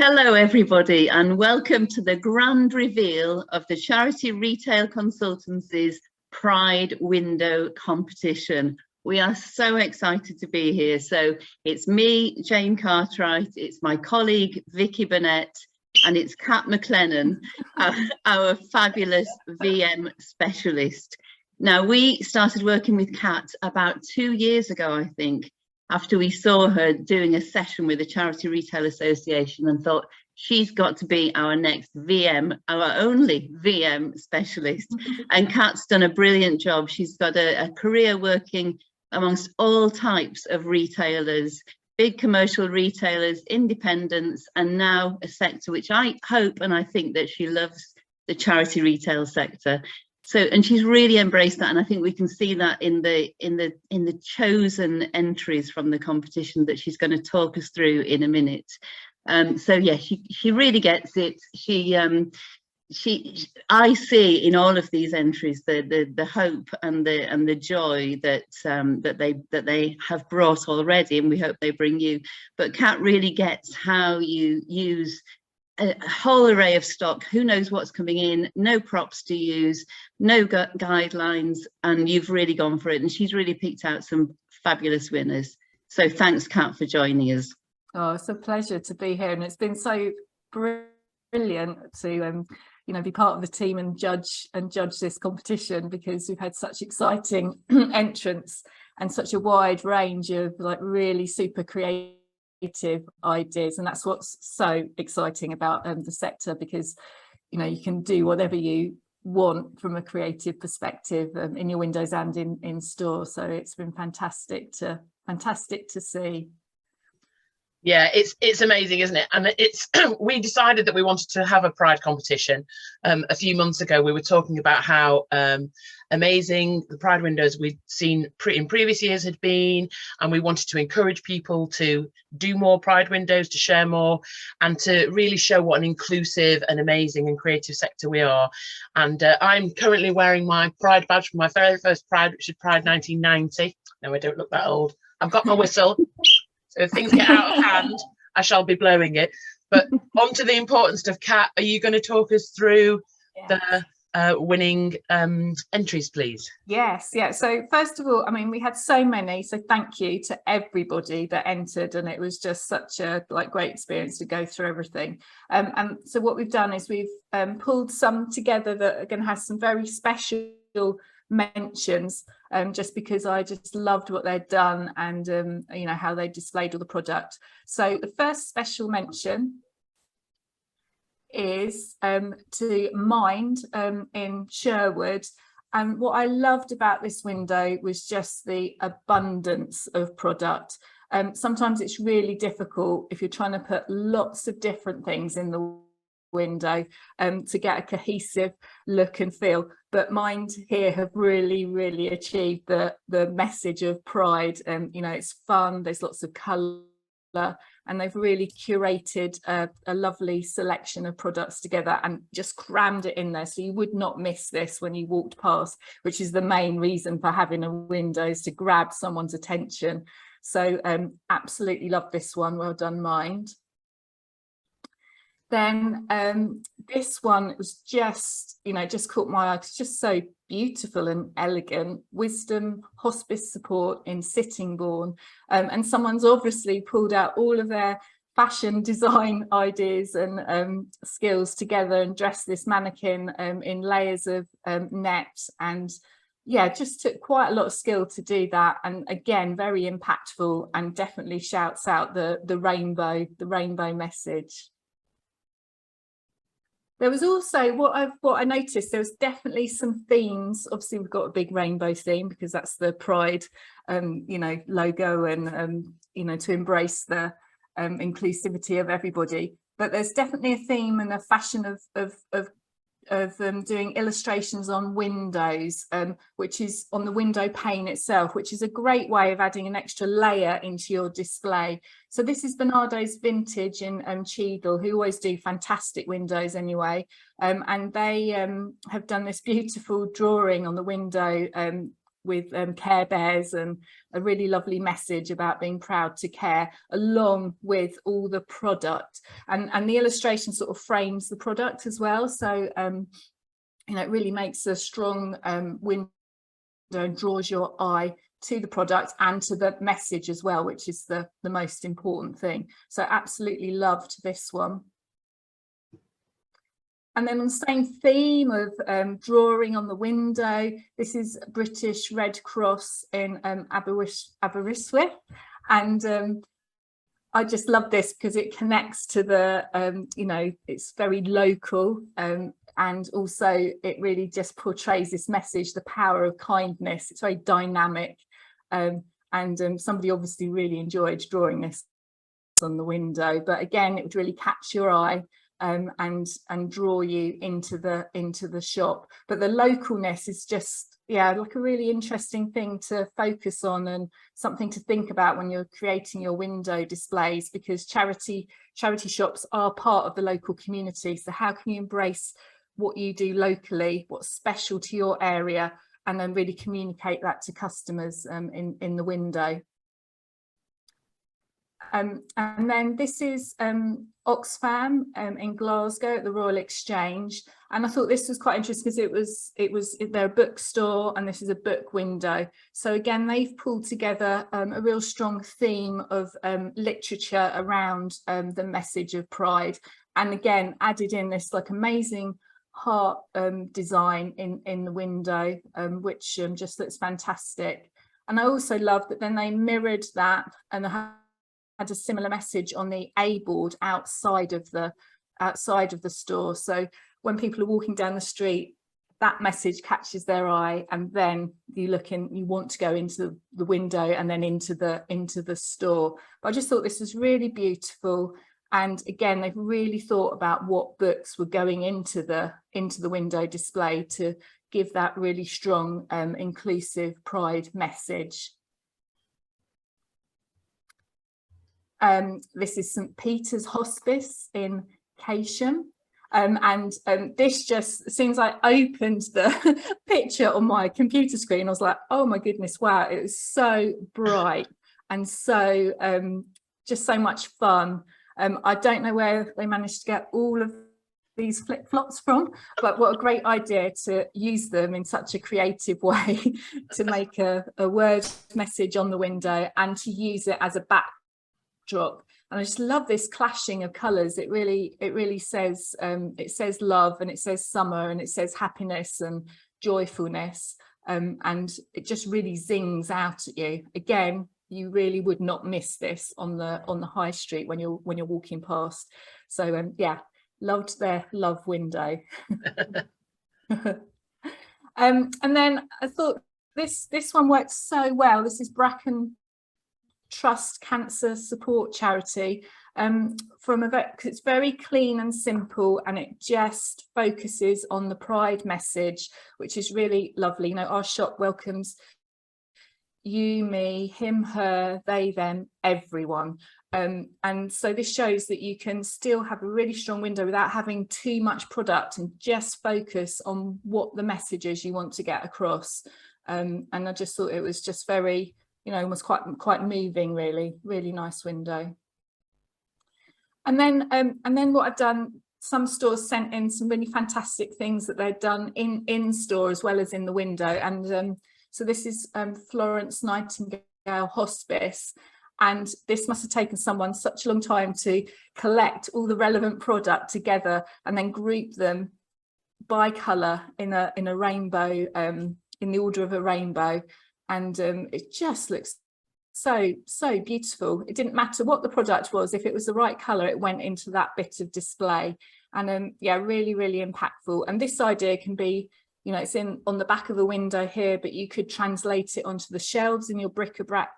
Hello everybody and welcome to the grand reveal of the Charity Retail Consultancy's Pride Window competition. We are so excited to be here. So it's me, Jane Cartwright, it's my colleague Vicky Burnett, and it's Kat McLennan, our fabulous VM specialist. Now, we started working with Kat about 2 years ago, I think, after we saw her doing a session with the Charity Retail Association, and thought she's got to be our next VM, our only VM specialist. And Kat's done a brilliant job. She's got a career working amongst all types of retailers, big commercial retailers, independents, and now a sector which I hope and I think that she loves, the charity retail sector. So, and she's really embraced that, and I think we can see that in the chosen entries from the competition that she's going to talk us through in a minute. So yeah, she really gets it. I see in all of these entries the hope and the joy that they have brought already, and we hope they bring you. But Kat really gets how you use a whole array of stock. Who knows what's coming in, no props to use, no guidelines, and you've really gone for it. And she's really picked out some fabulous winners. So thanks, Kat, for joining us. Oh, it's a pleasure to be here, and it's been so brilliant to be part of the team and judge this competition, because we've had such exciting entrants and such a wide range of really super creative ideas. And that's what's so exciting about the sector, because you can do whatever you want from a creative perspective in your windows and in store. So it's been fantastic to see. Yeah, it's amazing, isn't it? And it's we decided that we wanted to have a Pride competition a few months ago. We were talking about how amazing the Pride windows we'd seen in previous years had been, and we wanted to encourage people to do more Pride windows, to share more, and to really show what an inclusive and amazing and creative sector we are. And I'm currently wearing my Pride badge from my very first Pride, which is Pride 1990. No, I don't look that old. I've got my whistle. So if things get out of hand, I shall be blowing it. But on to the important stuff. Kat, are you going to talk us through the winning entries, please? Yes, yeah. So first of all, I mean, we had so many. So thank you to everybody that entered, and it was just such a great experience to go through everything. And so what we've done is we've pulled some together that are going to have some very special mentions, just because I just loved what they'd done and how they displayed all the product. So the first special mention is to Mind in Sherwood. And what I loved about this window was just the abundance of product. Sometimes it's really difficult if you're trying to put lots of different things in the window to get a cohesive look and feel. But Mind here have really achieved the message of pride. It's fun, there's lots of colour, and they've really curated a lovely selection of products together and just crammed it in there, so you would not miss this when you walked past, which is the main reason for having a window, is to grab someone's attention. So absolutely love this one. Well done, Mind. Then this one was just caught my eye. It's just so beautiful and elegant. Wisdom Hospice Support in Sittingbourne, and someone's obviously pulled out all of their fashion design ideas and skills together and dressed this mannequin in layers of net, and yeah, just took quite a lot of skill to do that. And again, very impactful, and definitely shouts out the rainbow message. There was also what I noticed, there was definitely some themes. Obviously, we've got a big rainbow theme because that's the Pride, logo, and to embrace the inclusivity of everybody. But there's definitely a theme and a fashion of doing illustrations on windows, which is on the window pane itself, which is a great way of adding an extra layer into your display. So this is Bernardo's Vintage in Cheadle, who always do fantastic windows anyway, and they have done this beautiful drawing on the window Care Bears, and a really lovely message about being proud to care, along with all the product, and the illustration sort of frames the product as well. So you know, it really makes a strong window and draws your eye to the product and to the message as well, which is the most important thing. So absolutely loved this one. And then on the same theme of drawing on the window, this is British Red Cross in Aberystwyth. And I just love this because it connects to the, you know, it's very local, and also it really just portrays this message, the power of kindness. It's very dynamic, and somebody obviously really enjoyed drawing this on the window. But again, it would really catch your eye and draw you into the shop. But the localness is just, yeah, like a really interesting thing to focus on, and something to think about when you're creating your window displays, because charity shops are part of the local community. So how can you embrace what you do locally, what's special to your area, and then really communicate that to customers in the window. And then this is Oxfam in Glasgow at the Royal Exchange, and I thought this was quite interesting because they're a bookstore and this is a book window. So again, they've pulled together a real strong theme of literature around the message of pride, and again added in this like amazing heart design in the window, which just looks fantastic. And I also love that then they mirrored that and had a similar message on the A board outside of the store. So when people are walking down the street, that message catches their eye, and then you look in, you want to go into the window and then into the store. But I just thought this was really beautiful. And again, they've really thought about what books were going into the window display to give that really strong inclusive pride message. This is St Peter's Hospice in Casham. This just, as soon as I opened the picture on my computer screen, I was like, oh my goodness, wow, it was so bright and so just so much fun. I don't know where they managed to get all of these flip-flops from, but what a great idea to use them in such a creative way to make a word message on the window and to use it as a backdrop. And I just love this clashing of colours. It really says it says love, and it says summer, and it says happiness and joyfulness, and it just really zings out at you. Again, you really would not miss this on the high street when you're walking past. So yeah, loved their love window. And then I thought this one works so well. This is Bracken Trust Cancer Support Charity, it's very clean and simple, and it just focuses on the pride message, which is really lovely. You know, our shop welcomes you, me, him, her, they, them, everyone. And so this shows that you can still have a really strong window without having too much product, and just focus on what the message is you want to get across. And I just thought it was just very, you know, almost quite moving, really nice window. And then what I've done, some stores sent in some really fantastic things that they've done in store as well as in the window. And so this is Florence Nightingale Hospice, and this must have taken someone such a long time to collect all the relevant product together and then group them by colour in a rainbow, in the order of a rainbow. And it just looks so beautiful. It didn't matter what the product was, if it was the right colour, it went into that bit of display. And yeah, really impactful. And this idea can be, you know, it's on the back of a window here, but you could translate it onto the shelves in your bric-a-brac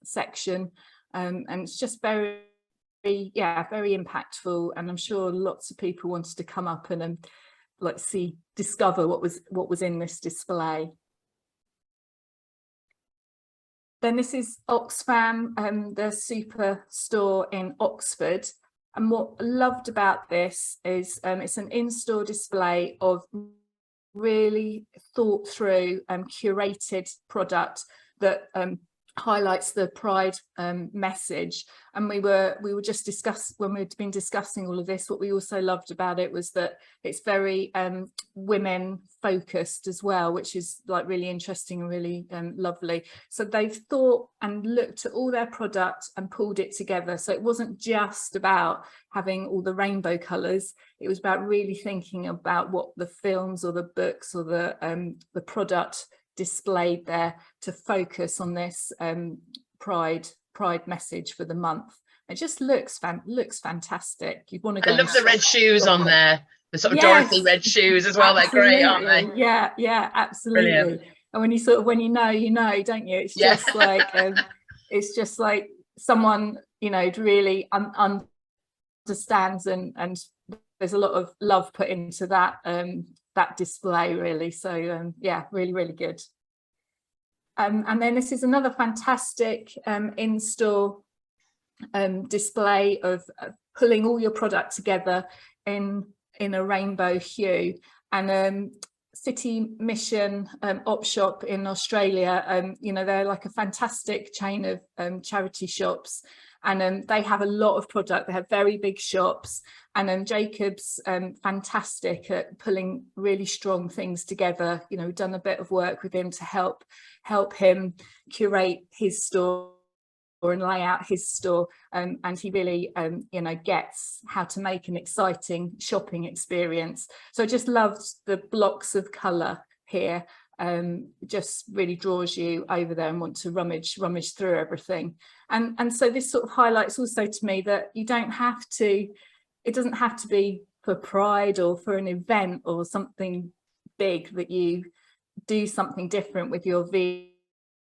section, and it's just very impactful. And I'm sure lots of people wanted to come up and discover what was in this display. Then this is Oxfam, the super store in Oxford. And what I loved about this is it's an in-store display of really thought through curated product that highlights the Pride message. And we were just when we'd been discussing all of this, what we also loved about it was that it's very women focused as well, which is like really interesting and really lovely. So they've thought and looked at all their product and pulled it together. So it wasn't just about having all the rainbow colours, it was about really thinking about what the films or the books or the product displayed there to focus on this pride message for the month. It just looks fantastic. You'd want to go. I love the red shoes on there, the sort of Dorothy red shoes as well. Absolutely. They're great, aren't they? Yeah, absolutely. Brilliant. And when you know, don't you? It's just like it's just like someone, you know, really understands, and there's a lot of love put into that that display, really. So yeah, really good. And then this is another fantastic in-store display of pulling all your product together in a rainbow hue. And City Mission Op Shop in Australia, you know, they're like a fantastic chain of charity shops, and they have a lot of product. They have very big shops, and Jacob's fantastic at pulling really strong things together. You know, we've done a bit of work with him to help him curate his store and lay out his store, and he really you know, gets how to make an exciting shopping experience. So I just loved the blocks of colour here. Just really draws you over there and want to rummage through everything. And so this sort of highlights also to me that you don't have to, it doesn't have to be for Pride or for an event or something big that you do something different with your VM.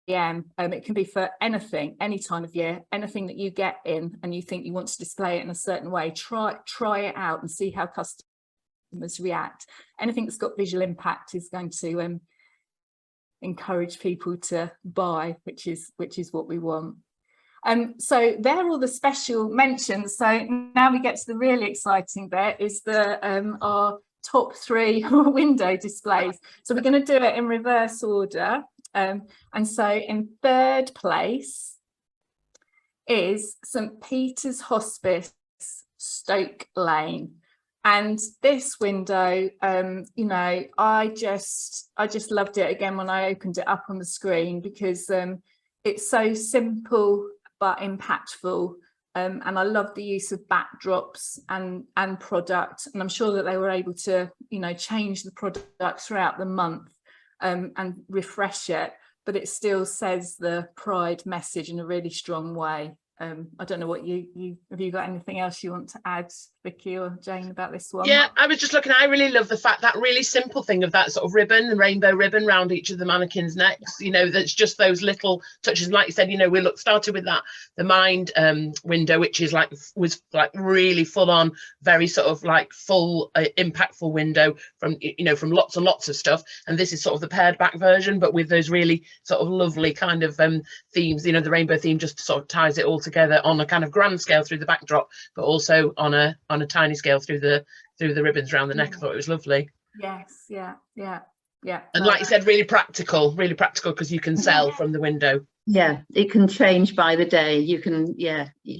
It can be for anything, any time of year, anything that you get in and you think you want to display it in a certain way. Try it out and see how customers react. Anything that's got visual impact is going to encourage people to buy, which is what we want. So there are all the special mentions. So now we get to the really exciting bit, is our top 3 window displays. So we're going to do it in reverse order. And so in 3rd place is St Peter's Hospice, Stoke Lane. And this window, you know, I just loved it again when I opened it up on the screen, because it's so simple but impactful, and I love the use of backdrops and product, and I'm sure that they were able to, you know, change the product throughout the month and refresh it, but it still says the Pride message in a really strong way. I don't know what you have you got anything else you want to add, Vicky or Jane, about this one? Yeah, I was just looking, I really love the fact, that really simple thing of that sort of ribbon, the rainbow ribbon around each of the mannequins' necks, you know, that's just those little touches. Like you said, you know, we started with that, the Mind window, which is was really full on, very sort of like full impactful window from, you know, from lots and lots of stuff. And this is sort of the pared back version, but with those really sort of lovely kind of themes, you know, the rainbow theme just sort of ties it all together on a kind of grand scale through the backdrop, but also on a tiny scale through the ribbons around the neck. I thought it was lovely. Yes, yeah. And like you said, really practical because you can sell from the window. Yeah, it can change by the day. You can,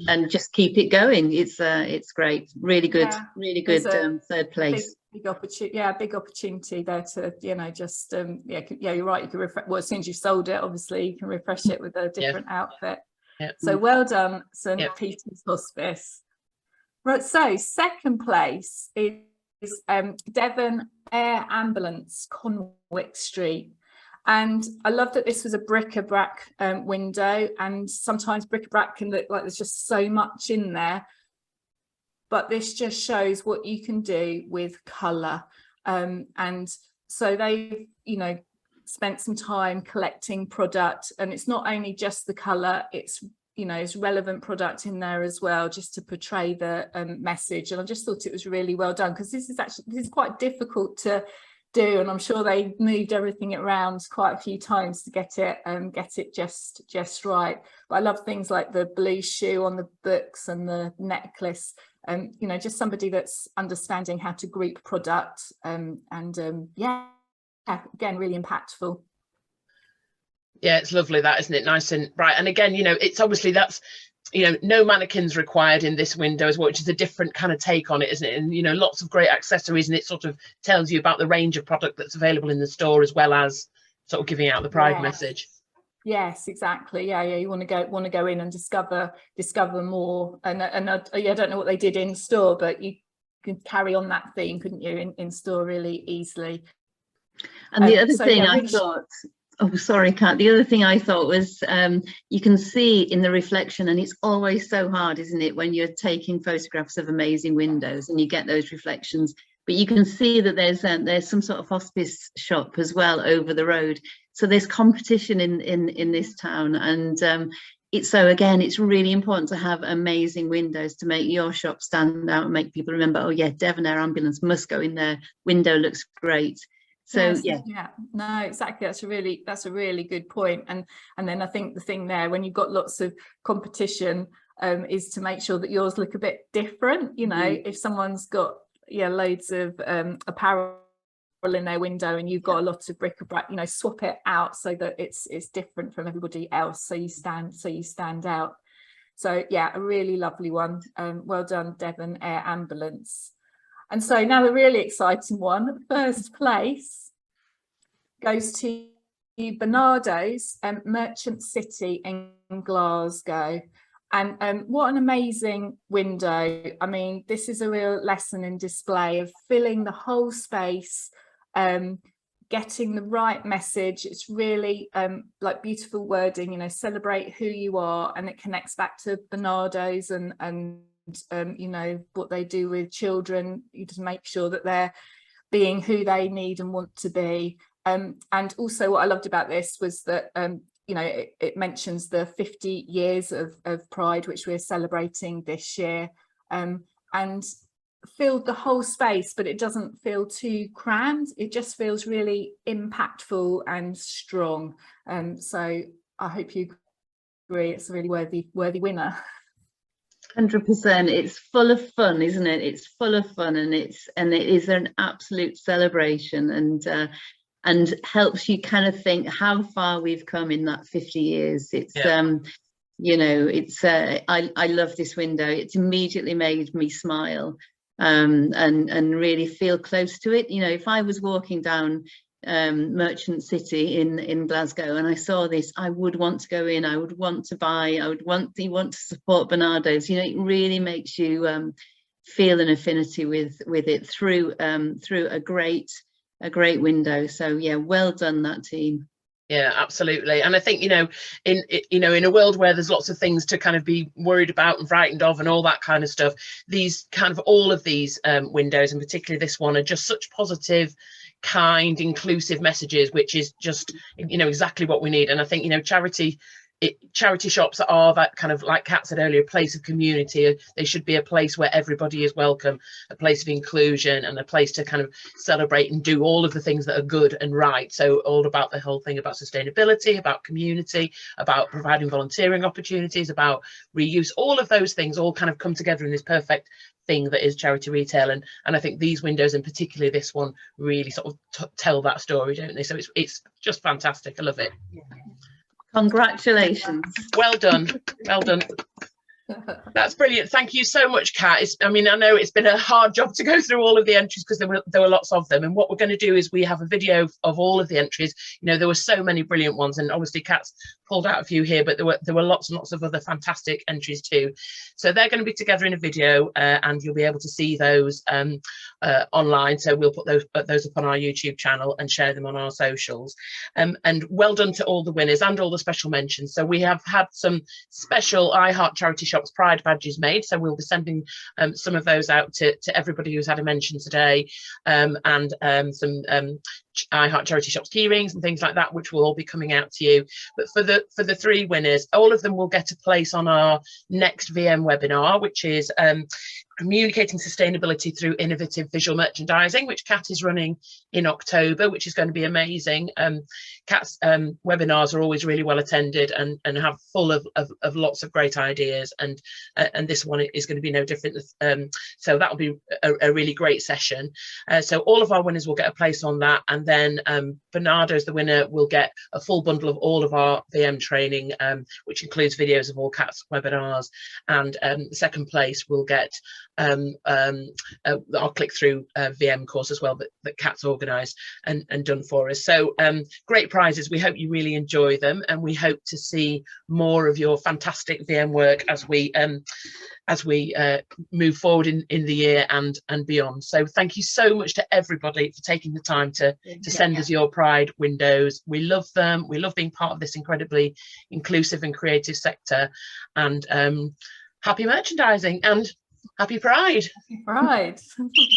and just keep it going. It's great. Really good, really good. 3rd place. Big opportunity there to, you know, just you're right. You can refresh. Well, as soon as you've sold it, obviously you can refresh it with a different outfit. Yeah. So well done, St Peter's Hospice. Right, so 2nd place is Devon Air Ambulance, Conwick Street. And I love that this was a bric-a-brac window, and sometimes bric-a-brac can look like there's just so much in there, but this just shows what you can do with colour. And so they, you know, spent some time collecting product, and it's not only just the colour, it's, you know, it's relevant product in there as well, just to portray the message. And I just thought it was really well done, because this is quite difficult to do, and I'm sure they moved everything around quite a few times to get it just right. But I love things like the blue shoe on the books and the necklace, you know, just somebody that's understanding how to group product, and again, really impactful. Yeah, it's lovely, that, isn't it? Nice and bright. And again, you know, it's obviously that's, you know, no mannequins required in this window as well, which is a different kind of take on it, isn't it? And, you know, lots of great accessories, and it sort of tells you about the range of product that's available in the store, as well as sort of giving out the pride message. Yes, exactly. Yeah, you want to go in and discover more. And I don't know what they did in store, but you could carry on that theme, couldn't you, in store really easily. And the other thing I thought, oh, sorry, Kat. The other thing I thought was you can see in the reflection, and it's always so hard, isn't it, when you're taking photographs of amazing windows and you get those reflections. But you can see that there's some sort of hospice shop as well over the road. So there's competition in this town, and so again, it's really important to have amazing windows to make your shop stand out and make people remember, oh yeah, Devon Air Ambulance must go in there. Window looks great. So yes, yeah, no, exactly. That's a really good point. And then I think the thing there, when you've got lots of competition, is to make sure that yours look a bit different. You know, if someone's got loads of apparel in their window and you've got a lot of bric-a-brac, you know, swap it out so that it's different from everybody else, so you stand out. So yeah, a really lovely one. Well done, Devon Air Ambulance. And so now the really exciting one, first place goes to Bernardo's, Merchant City in Glasgow. And what an amazing window. I mean, this is a real lesson in display of filling the whole space, getting the right message. It's really like beautiful wording, you know, celebrate who you are, and it connects back to Bernardo's and you know, what they do with children. You just make sure that they're being who they need and want to be. And also what I loved about this was that you know, it mentions the 50 years of Pride, which we're celebrating this year, and filled the whole space, but it doesn't feel too crammed. It just feels really impactful and strong. So I hope you agree, it's a really worthy winner. 100%. It's full of fun, isn't it? It's full of fun, and it is an absolute celebration, and helps you kind of think how far we've come in that 50 years. It's you know, it's I love this window. It's immediately made me smile and really feel close to it. You know, if I was walking down Merchant City in Glasgow and I saw this, I would want to go in, I would want to buy, I would want to support Bernardo's. You know, it really makes you feel an affinity with it through a great window. So yeah, well done, that team. Yeah, absolutely. And I think, you know, in a world where there's lots of things to kind of be worried about and frightened of and all that kind of stuff, these kind of all of these windows, and particularly this one, are just such positive, kind, inclusive messages, which is just, you know, exactly what we need. And I think, you know, charity shops are that kind of, like Kat said earlier, a place of community. They should be a place where everybody is welcome, a place of inclusion, and a place to kind of celebrate and do all of the things that are good and right. So all about the whole thing about sustainability, about community, about providing volunteering opportunities, about reuse, all of those things all kind of come together in this perfect thing that is charity retail. And I think these windows, and particularly this one, really sort of tell that story, don't they? So it's just fantastic. I love it. Congratulations. Well done. Well done. That's brilliant. Thank you so much, Kat. I mean, I know it's been a hard job to go through all of the entries because there were lots of them. And what we're going to do is we have a video of all of the entries. You know, there were so many brilliant ones, and obviously Kat's pulled out a few here, but there were lots and lots of other fantastic entries too. So they're going to be together in a video, and you'll be able to see those online. So we'll put those up on our YouTube channel and share them on our socials. And well done to all the winners and all the special mentions. So we have had some special I Heart Charity Shops Pride badges made, so we'll be sending some of those out to everybody who's had a mention today, and some I Heart Charity Shops key rings and things like that, which will all be coming out to you. But for the three winners, all of them will get a place on our next VM webinar, which is communicating sustainability through innovative visual merchandising, which Kat is running in October, which is going to be amazing. Kat's webinars are always really well attended and have full of lots of great ideas, and this one is going to be no different. So that'll be a really great session. So all of our winners will get a place on that, and then Bernardo's the winner, will get a full bundle of all of our VM training, which includes videos of all Kat's webinars, and the second place will get our click-through VM course as well, that Kat's organised and done for us. So great prizes. We hope you really enjoy them, and we hope to see more of your fantastic VM work as we move forward in the year and beyond. So thank you so much to everybody for taking the time to send us your Pride windows. We love them. We love being part of this incredibly inclusive and creative sector, and happy merchandising and happy Pride. Happy Pride.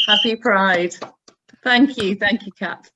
Happy Pride. Thank you, Kat.